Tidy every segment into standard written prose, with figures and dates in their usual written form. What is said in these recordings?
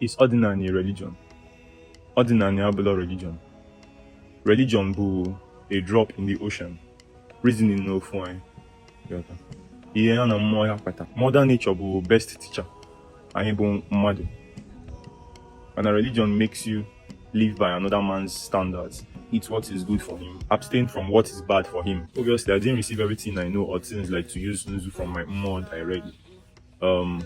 Is Odinaani a religion? Odinaani abụla religion. Religion bụ a drop in the ocean. Reasoning no fine. Ihe ya na mmụọ ya kpata. Mother nature bụ best teacher. Anyị bụ mmadụ. And a religion makes you live by another man's standards. Eat what is good for him. Abstain from what is bad for him. Obviously, I didn't receive everything I know or things like to use Nzu from my mom directly.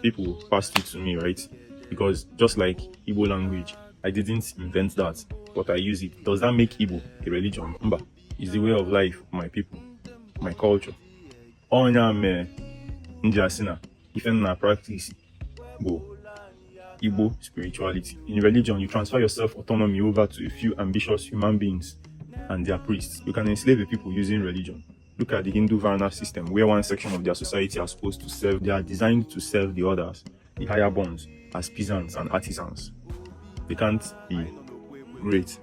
People passed it to me, right? Because just like Igbo language, I didn't invent that, but I use it. Does that make Igbo a religion? Mba. It's the way of life of my people, my culture. Onya me njasina, if na practice, go. Igbo spirituality. In religion, you transfer your self-autonomy over to a few ambitious human beings and their priests. You can enslave the people using religion. Look at the Hindu Varna system, where one section of their society are supposed to serve. They are designed to serve the others, the higher bonds, as peasants and artisans. They can't be great.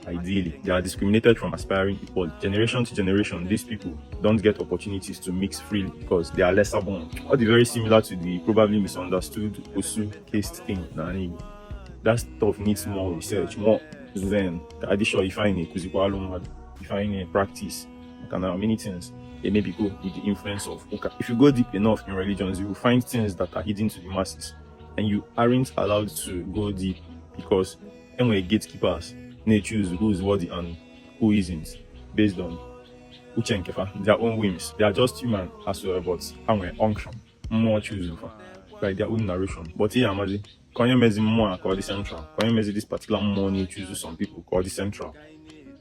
Ideally, they are discriminated from aspiring equal. Generation to generation, these people don't get opportunities to mix freely because they are lesser born. All the very similar to the probably misunderstood Osu caste thing. That stuff needs more research, more zen. Addition, if I need if I need practice, many things. They maybe go with the influence of Uka. If you go deep enough in religions, you will find things that are hidden to the masses, and you aren't allowed to go deep because anyway, gatekeepers they choose who is worthy and who isn't based on their own whims. They are just human as well, but unction more choose like their own narration. But here, imagine, can you measure more called the central? Can you measure this particular money choose some people called the central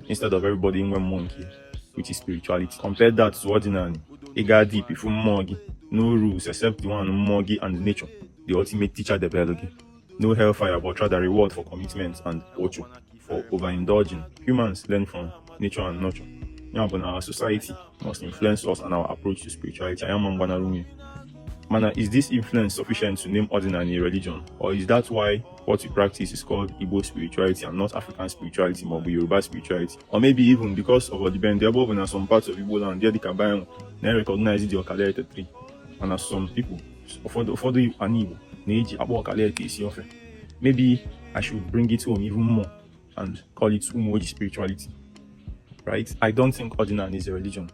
instead of everybody in one monkey, which is spirituality? Compare that to Odinaani. It got deep if Mogi, no rules except the one Mogi and nature, the ultimate teacher developing. No hellfire, but rather reward for commitment and ocho for overindulging. Humans learn from nature and nurture. Yeah, but our society must influence us and our approach to spirituality. Mana, is this influence sufficient to name Odinaani a religion? Or is that why what we practice is called Igbo spirituality and not African spirituality, or Yoruba spirituality? Or maybe even because of the bend above in some parts of Igbo land, they can recognize the Okalete tree. And as some people, for the Igbo, maybe I should bring it home even more and call it Umoji spirituality, right? I don't think Odinaani is a religion.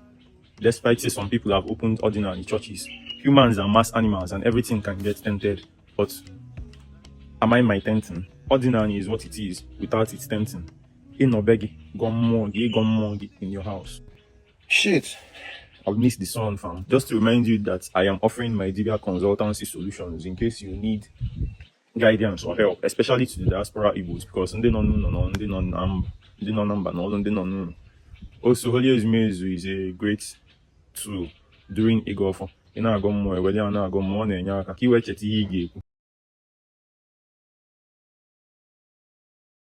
Despite say some people have opened Odinaani churches. Humans are mass animals and everything can get tempted, but am I my tempting? Odinaani is what it is without its tempting. In Obegi, gone in your house. Shit. I've missed the sun, fam. Just to remind you that I am offering my Dibia consultancy solutions in case you need guidance or help, especially to the diaspora Igbos, because they don't know. Also, Holy Mezu is a great tool during Igbo.